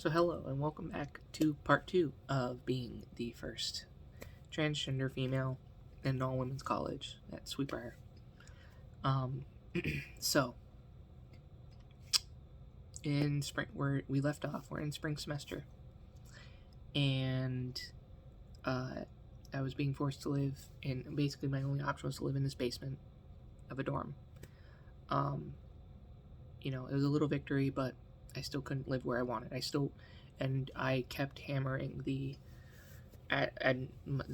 So hello and welcome back to part 2 of being the first transgender female in an all-women's college at Sweet Briar. So in spring, we left off. We're in spring semester, and I was being forced to live in. Basically, my only option was to live in this basement of a dorm. It was a little victory, but I still couldn't live where I wanted. I kept hammering the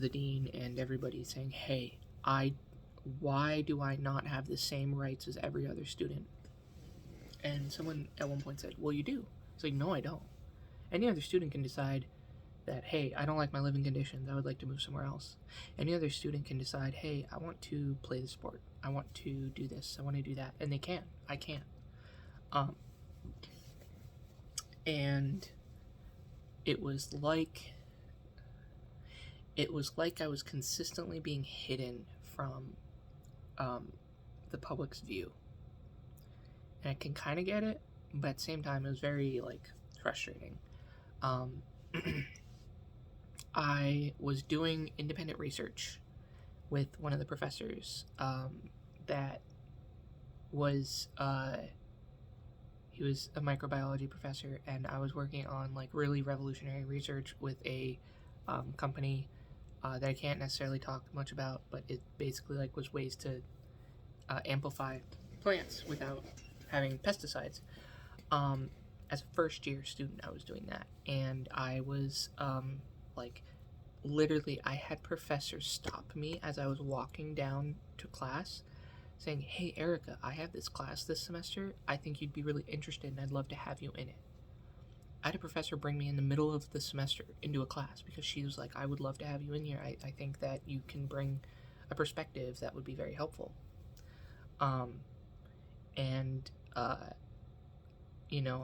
dean and everybody, saying, "Hey, why do I not have the same rights as every other student?" And someone at one point said, "Well, you do." It's like, no, I don't. Any other student can decide that, hey, I don't like my living conditions, I would like to move somewhere else. Any other student can decide, hey, I want to play the sport, I want to do this, I want to do that, and they can. I can't. And it was like I was consistently being hidden from the public's view. And I can kind of get it, but at the same time, it was very, frustrating. I was doing independent research with one of the professors that was, he was a microbiology professor, and I was working on, really revolutionary research with a company that I can't necessarily talk much about, but it basically, was ways to amplify plants without having pesticides. As a first-year student, I was doing that, and I was, literally, I had professors stop me as I was walking down to class, saying, "Hey, Erica, I have this class this semester. I think you'd be really interested, and I'd love to have you in it." I had a professor bring me in the middle of the semester into a class because she was like, "I would love to have you in here. I think that you can bring a perspective that would be very helpful."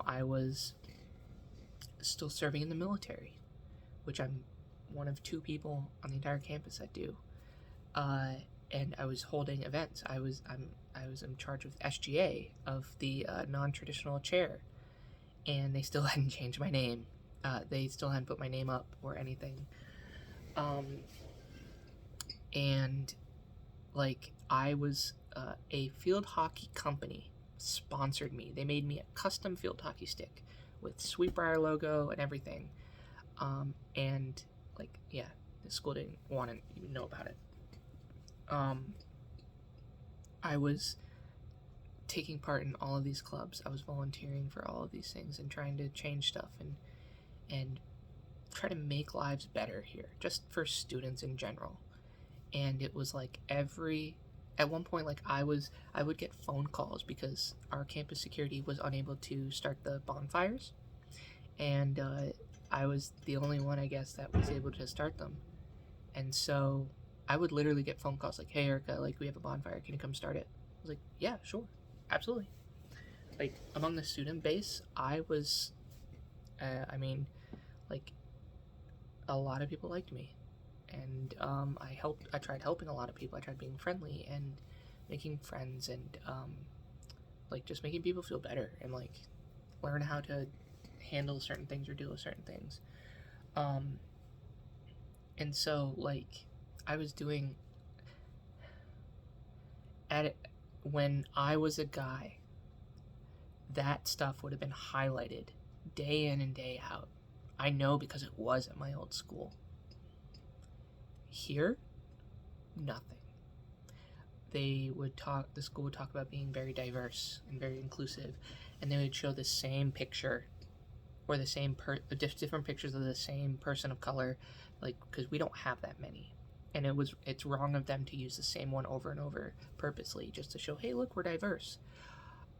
I was still serving in the military, which I'm one of 2 people on the entire campus that do. And I was holding events. I was in charge of SGA, of the non-traditional chair, and they still hadn't changed my name. They still hadn't put my name up or anything. I was a field hockey company sponsored me. They made me a custom field hockey stick with Sweet Briar logo and everything. The school didn't want to even know about it. I was taking part in all of these clubs. I was volunteering for all of these things and trying to change stuff and try to make lives better here, just for students in general. And it was at one point, I would get phone calls because our campus security was unable to start the bonfires, and I was the only one, I guess, that was able to start them. And so I would literally get phone calls like, "Hey, Erica, we have a bonfire, can you come start it?" I was like, "Yeah, sure, absolutely." Among the student base, I was, a lot of people liked me. And I tried helping a lot of people. I tried being friendly and making friends and, just making people feel better and, learn how to handle certain things or deal with certain things. And so, I was doing when I was a guy, that stuff would have been highlighted day in and day out. I know because it was at my old school. Here, nothing. The school would talk about being very diverse and very inclusive, and they would show the same picture or the same different pictures of the same person of color, because we don't have that many. And it's wrong of them to use the same one over and over purposely just to show, hey, look, we're diverse.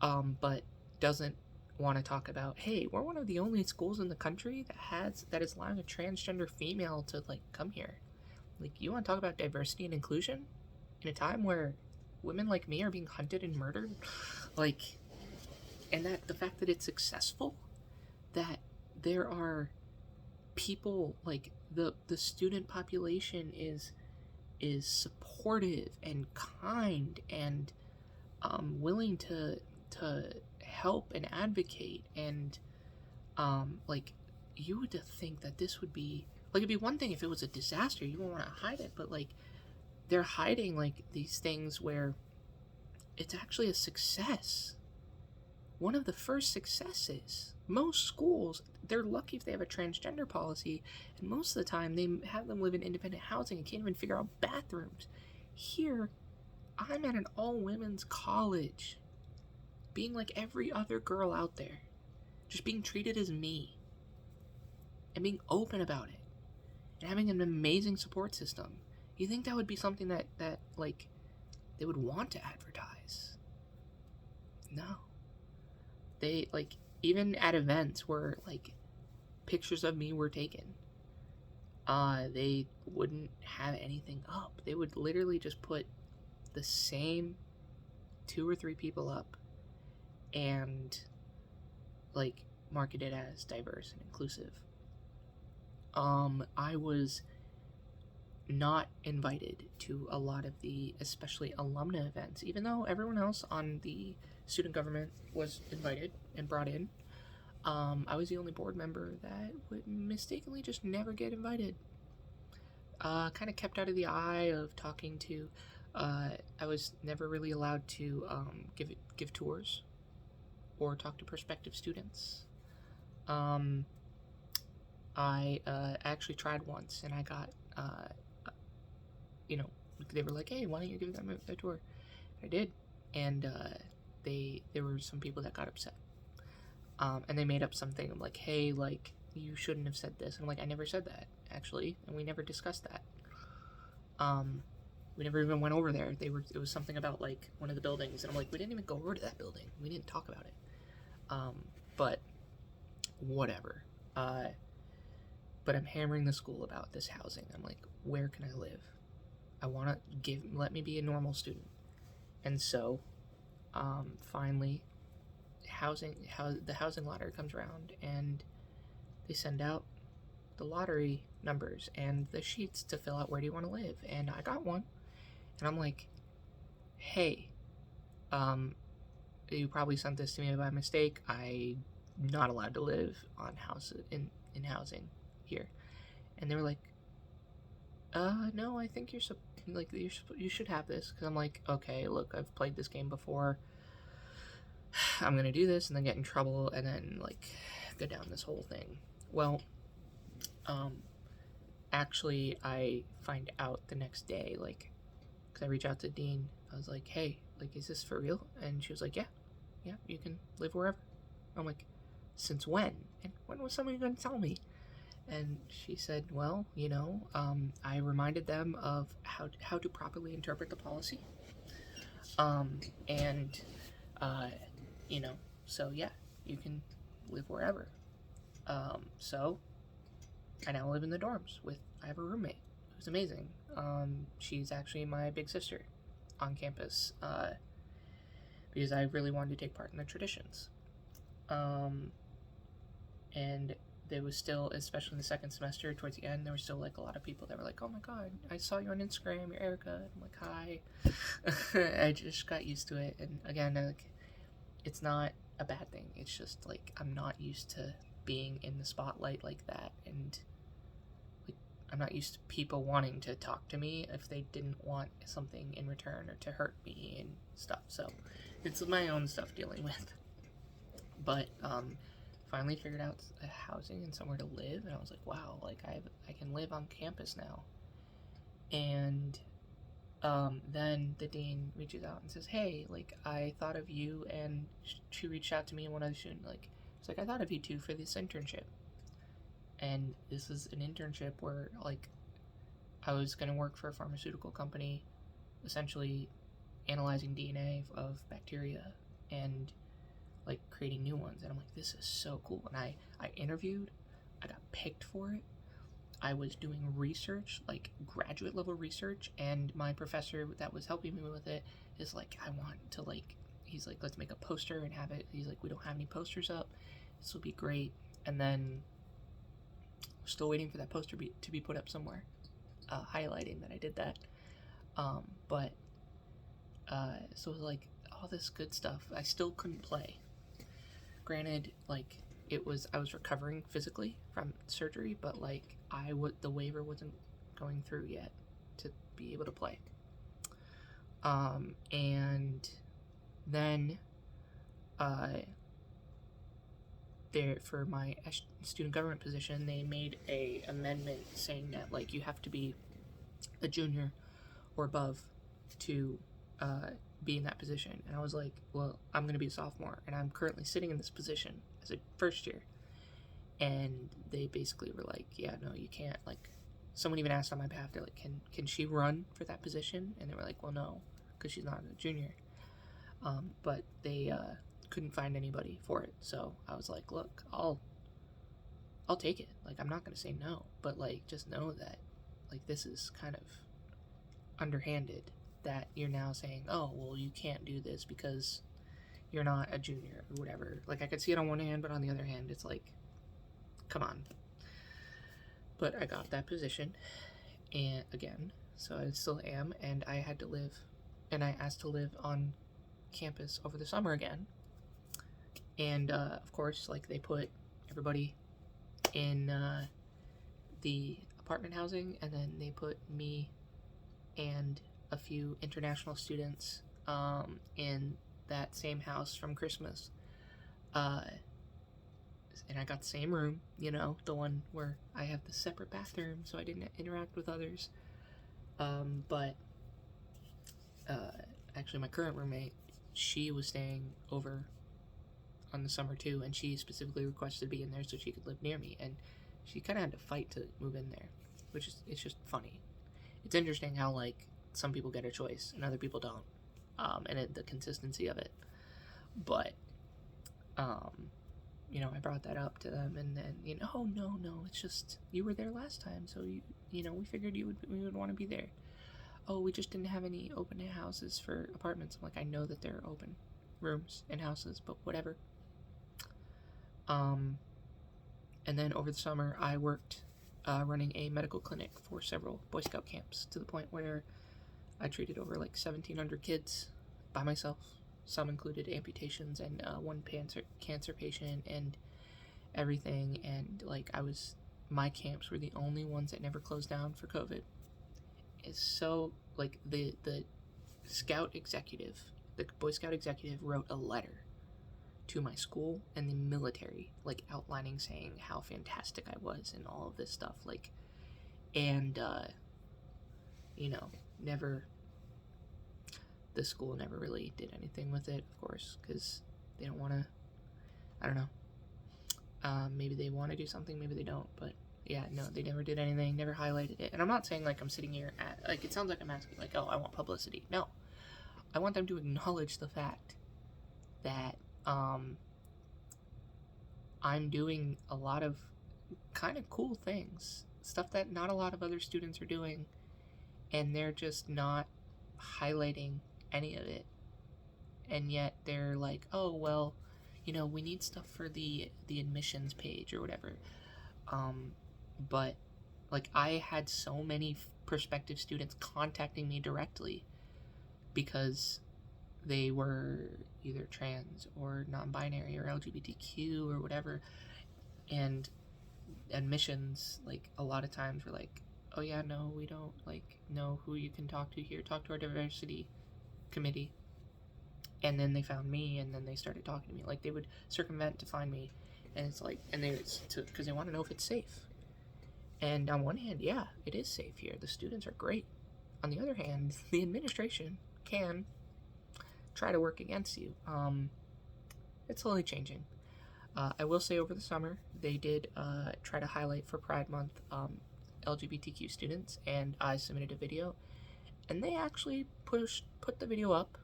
But doesn't want to talk about, hey, we're one of the only schools in the country that is allowing a transgender female to come here. You want to talk about diversity and inclusion in a time where women like me are being hunted and murdered? And that the fact that it's successful, that there are people, the student population is supportive and kind and willing to help and advocate and you would think that this would be, like, it'd be one thing if it was a disaster, you wouldn't want to hide it, but, like, they're hiding, like, these things where it's actually a success. One of the first successes. Most schools, they're lucky if they have a transgender policy, and most of the time they have them live in independent housing and can't even figure out bathrooms. Here, I'm at an all-women's college, being like every other girl out there, just being treated as me, and being open about it, and having an amazing support system. You think that would be something that like, they would want to advertise? No. They, like, even at events where, like, pictures of me were taken, they wouldn't have anything up. They would literally just put the same 2 or 3 people up and, like, market it as diverse and inclusive. I was not invited to a lot of the, especially alumni events, even though everyone else on the student government was invited and brought in. I was the only board member that would mistakenly just never get invited. Kind of kept out of the eye of talking to, I was never really allowed to give tours or talk to prospective students. I actually tried once, and I got, they were like, hey, why don't you give them a tour? I did, and there were some people that got upset. And they made up something. I'm like, hey, like, you shouldn't have said this. And I'm like, I never said that, actually, and we never discussed that. We never even went over there. It was something about, like, one of the buildings, and I'm like, we didn't even go over to that building. We didn't talk about it. But whatever. But I'm hammering the school about this housing. I'm like, where can I live? I want to let me be a normal student. And so, finally, the housing lottery comes around, and they send out the lottery numbers and the sheets to fill out where do you want to live. And I got one, and I'm like, hey, you probably sent this to me by mistake. I'm not allowed to live on in housing here. And they were like, no, I think you should have this. Because I'm like, okay, look, I've played this game before. I'm gonna do this and then get in trouble and then, like, go down this whole thing. Well, actually, I find out the next day, like, because I reach out to Dean. I was like, hey, like, is this for real? And she was like, yeah, you can live wherever. I'm like, since when? And when was somebody gonna tell me? And she said, well, I reminded them of how to properly interpret the policy. So yeah, you can live wherever. So I now live in the dorms I have a roommate who's amazing. She's actually my big sister on campus, because I really wanted to take part in the traditions. And there was still, especially in the second semester, towards the end, there were still, like, a lot of people that were like, oh my god, I saw you on Instagram, you're Erica. And I'm like, hi. I just got used to it. And again, like, it's not a bad thing. It's just, like, I'm not used to being in the spotlight like that. And, like, I'm not used to people wanting to talk to me if they didn't want something in return or to hurt me and stuff. So it's my own stuff dealing with. But, finally figured out a housing and somewhere to live, and I was like, wow, like, I can live on campus now. And then the dean reaches out and says, hey, like, I thought of you, and she reached out to me and one other student, like, it's like, I thought of you too for this internship. And this is an internship where, like, I was going to work for a pharmaceutical company, essentially analyzing DNA of bacteria and, like, creating new ones. And I'm like, this is so cool. And I interviewed, I got picked for it. I was doing research, like, graduate level research, and my professor that was helping me with it is like, I want to, like, he's like, let's make a poster and have it. He's like, we don't have any posters up, this will be great. And then we're still waiting for that poster to be put up somewhere, highlighting that I did that. So it was like all this good stuff. I still couldn't play. Granted, like, I was recovering physically from surgery, but like the waiver wasn't going through yet to be able to play. And then there, for my student government position, they made a amendment saying that like you have to be a junior or above to be in that position. And I was like, well, I'm going to be a sophomore, and I'm currently sitting in this position as a first year. And they basically were like, yeah, no, you can't. Like, someone even asked on my behalf, they're like, can she run for that position? And they were like, well, no, because she's not a junior. But they couldn't find anybody for it. So I was like, look, I'll take it. Like, I'm not going to say no, but like, just know that like this is kind of underhanded, that you're now saying, oh, well, you can't do this because you're not a junior or whatever. Like, I could see it on one hand, but on the other hand, it's like, come on. But I got that position, and again, so I still am, and I had to live, and I asked to live on campus over the summer again. And of course, like, they put everybody in the apartment housing, and then they put me and a few international students in that same house from Christmas. And I got the same room, you know, the one where I have the separate bathroom, so I didn't interact with others. But actually, my current roommate, she was staying over on the summer too, and she specifically requested to be in there so she could live near me, and she kind of had to fight to move in there, which is, it's just funny. It's interesting how like some people get a choice and other people don't, and the consistency of it. But you know, I brought that up to them, and then, you know, oh, no, it's just, you were there last time, so you know, we figured we would want to be there. Oh, we just didn't have any open houses for apartments. I'm like, I know that there are open rooms and houses, but whatever. And then over the summer, I worked running a medical clinic for several Boy Scout camps, to the point where I treated over like 1,700 kids by myself. Some included amputations and one cancer patient and everything. And like, my camps were the only ones that never closed down for COVID. It's so like the scout executive, the Boy Scout executive, wrote a letter to my school and the military, like outlining, saying how fantastic I was and all of this stuff. Like, and you know, the school never really did anything with it, of course, because they don't want to, I don't know, maybe they want to do something, maybe they don't, but yeah, no, they never did anything, never highlighted it. And I'm not saying like I'm sitting here like, it sounds like I'm asking like, oh, I want publicity. No, I want them to acknowledge the fact that I'm doing a lot of kind of cool things, stuff that not a lot of other students are doing, and they're just not highlighting any of it. And yet they're like, oh, well, you know, we need stuff for the admissions page or whatever. But like, I had so many prospective students contacting me directly because they were either trans or non-binary or LGBTQ or whatever, and admissions, like, a lot of times were like, oh yeah, no, we don't like know who you can talk to here, talk to our diversity committee. And then they found me, and then they started talking to me. Like, they would circumvent to find me, and it's like, and because they want to know if it's safe. And on one hand, yeah, it is safe here. The students are great. On the other hand, the administration can try to work against you. It's slowly changing. I will say, over the summer, they did try to highlight for Pride Month LGBTQ students, and I submitted a video, and they actually put the video up.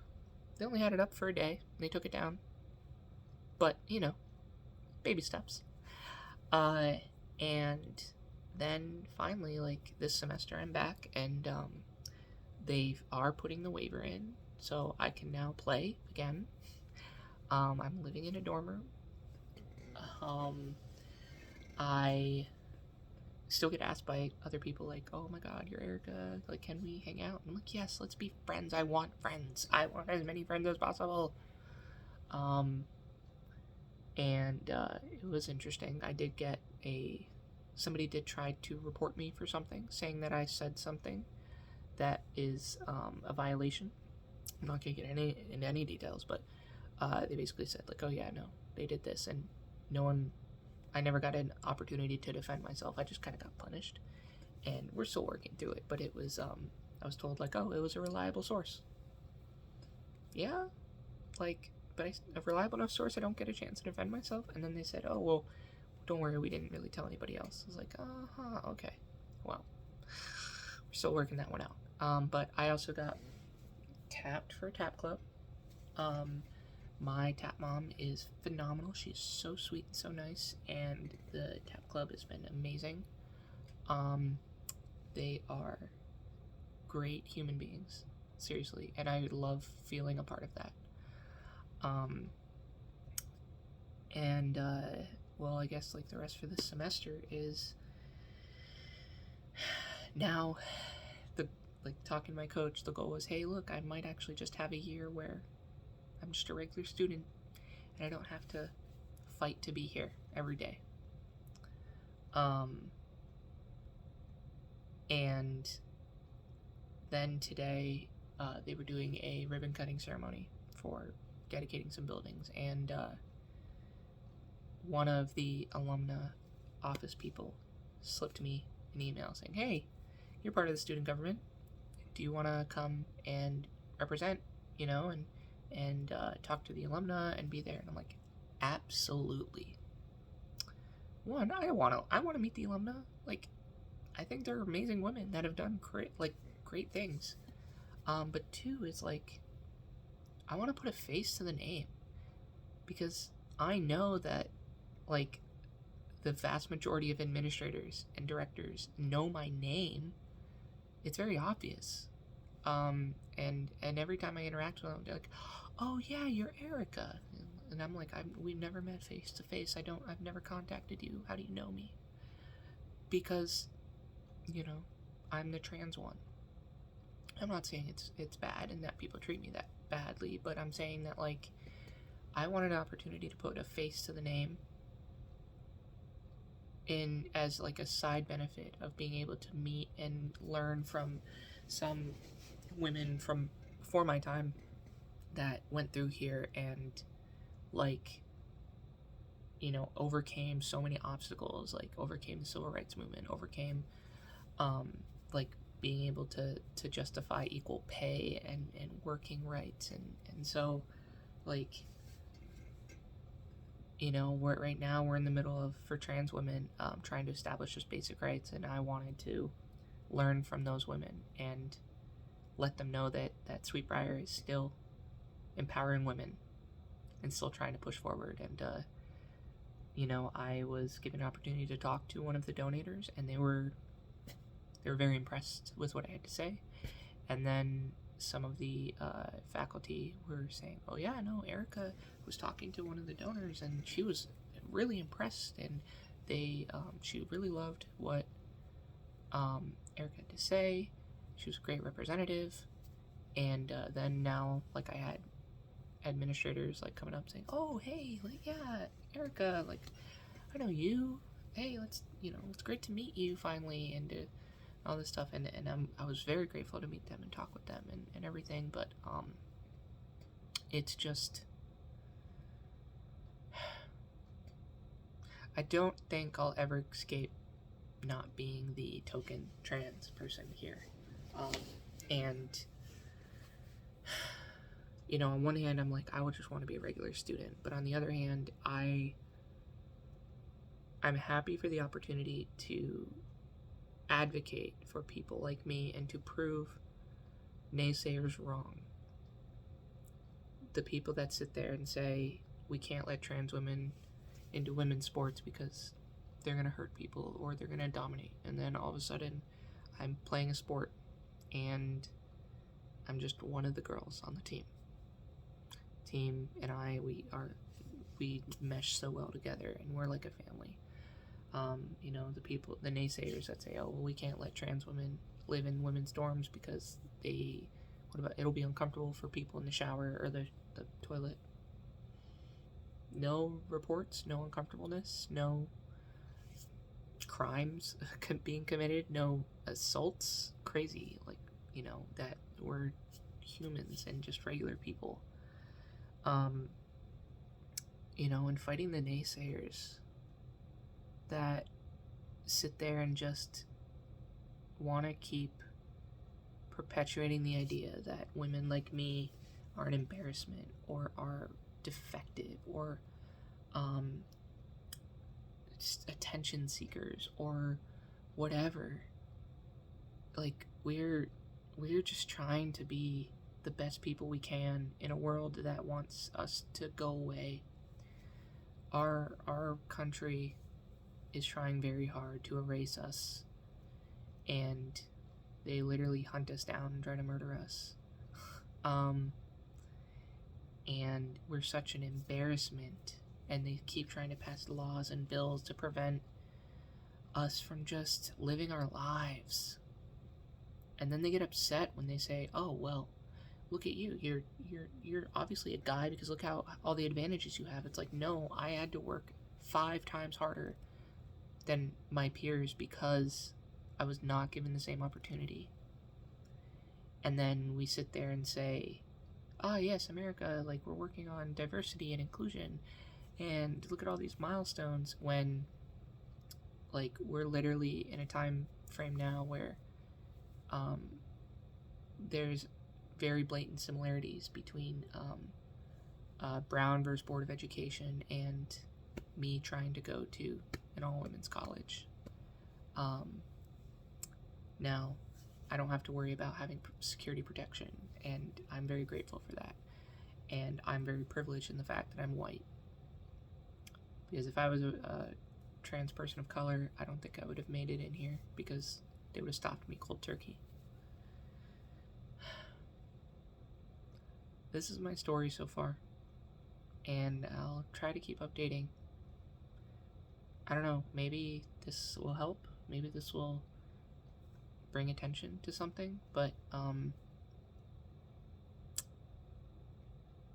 They only had it up for a day, and they took it down. But, you know, baby steps. And then finally, like, this semester I'm back, and they are putting the waiver in, so I can now play again. I'm living in a dorm room. I still get asked by other people, like, oh my god, you're Erica, like, can we hang out? And I'm like, yes, let's be friends. I want friends. I want as many friends as possible. And it was interesting. I did get somebody did try to report me for something, saying that I said something that is a violation. I'm not going to get into any details, but they basically said, like, oh yeah, no, they did this, and I never got an opportunity to defend myself. I just kind of got punished, and we're still working through it. But it was, I was told, like, oh, it was a reliable source. Yeah, like, but a reliable enough source, I don't get a chance to defend myself. And then they said, oh, well, don't worry, we didn't really tell anybody else. I was like, okay, well, we're still working that one out. But I also got tapped for a tap club. My tap mom is phenomenal. She's so sweet and so nice, and the tap club has been amazing. They are great human beings, seriously, and I love feeling a part of that. Well, I guess like the rest for this semester is now talking to my coach, the goal was, hey, look, I might actually just have a year where I'm just a regular student and I don't have to fight to be here every day. And then today they were doing a ribbon cutting ceremony for dedicating some buildings, and one of the alumna office people slipped me an email saying, hey, you're part of the student government. Do you want to come and represent, and talk to the alumna and be there? And I'm like, absolutely. One, I want to meet the alumna. Like, I think they're amazing women that have done great things. But two is like, I want to put a face to the name, because I know that like the vast majority of administrators and directors know my name. It's very obvious. And every time I interact with them, they're like, oh yeah, you're Erica. And I'm like, we've never met face to face. I've never contacted you. How do you know me? Because, I'm the trans one. I'm not saying it's bad and that people treat me that badly, but I'm saying that, like, I wanted an opportunity to put a face to the name as like a side benefit of being able to meet and learn from some women from before my time that went through here and overcame so many obstacles, like overcame the civil rights movement, overcame being able to justify equal pay and working rights, and so right now we're in the middle of, for trans women, trying to establish just basic rights, and I wanted to learn from those women and let them know that Sweet Briar is still empowering women and still trying to push forward. And I was given an opportunity to talk to one of the donators, and they were very impressed with what I had to say. And then some of the faculty were saying, oh yeah, no, Erica was talking to one of the donors and she was really impressed, and she really loved what Erica had to say. She was a great representative. And then now, I had administrators coming up saying, oh hey, yeah, Erica, I know you, hey, it's great to meet you finally, and all this stuff, and I was very grateful to meet them and talk with them and everything. But it's just, I don't think I'll ever escape not being the token trans person here. And on one hand, I'm like, I would just want to be a regular student, but on the other hand, I'm happy for the opportunity to advocate for people like me and to prove naysayers wrong. The people that sit there and say we can't let trans women into women's sports because they're going to hurt people or they're going to dominate, and then all of a sudden I'm playing a sport and I'm just one of the girls on the team and we mesh so well together, and we're like a family. The naysayers that say, oh, well, we can't let trans women live in women's dorms because it'll be uncomfortable for people in the shower or the toilet. no reports, no uncomfortableness, no crimes being committed, no assaults. Crazy, like, that we're humans and just regular people. And fighting the naysayers that sit there and just want to keep perpetuating the idea that women like me are an embarrassment or are defective or attention seekers or whatever. Like, we're just trying to be the best people we can in a world that wants us to go away. Our country is trying very hard to erase us, and they literally hunt us down and try to murder us. And we're such an embarrassment, and they keep trying to pass laws and bills to prevent us from just living our lives. And then they get upset when they say, "Oh, well, look at you. You're obviously a guy because look how all the advantages you have." It's like, no, I had to work 5 times harder than my peers because I was not given the same opportunity. And then we sit there and say, "Ah, yes, America, like, we're working on diversity and inclusion, and look at all these milestones," when, like, we're literally in a time frame now where there's very blatant similarities between Brown versus Board of Education and me trying to go to an all-women's college. Now, I don't have to worry about having security protection, and I'm very grateful for that. And I'm very privileged in the fact that I'm white. Because if I was a trans person of color, I don't think I would have made it in here because they would have stopped me cold turkey. This is my story so far, and I'll try to keep updating. I don't know, maybe this will help, maybe this will bring attention to something, but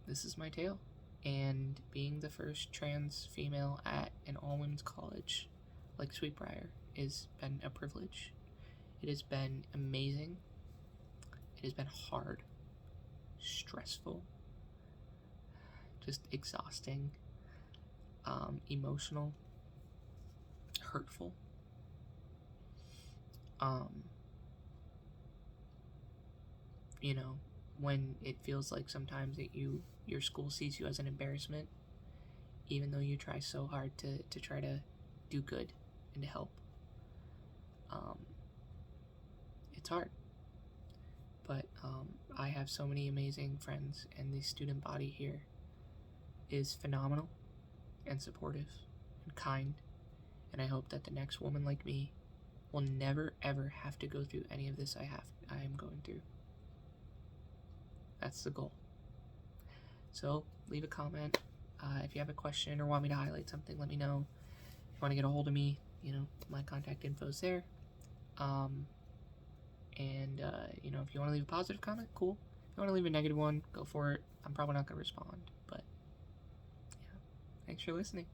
this is my tale. And being the first trans female at an all-women's college like Sweet Briar has been a privilege. It has been amazing. It has been hard, stressful, just exhausting, emotional, hurtful. When it feels like sometimes that your school sees you as an embarrassment, even though you try so hard to try to do good and to help. It's hard. But I have so many amazing friends, and the student body here is phenomenal and supportive and kind, and I hope that the next woman like me will never ever have to go through any of this I am going through. That's the goal. So leave a comment. If you have a question or want me to highlight something, let me know. If you want to get a hold of me, my contact info is there. If you want to leave a positive comment, cool. If you want to leave a negative one, go for it. I'm probably not going to respond, but yeah. Thanks for listening.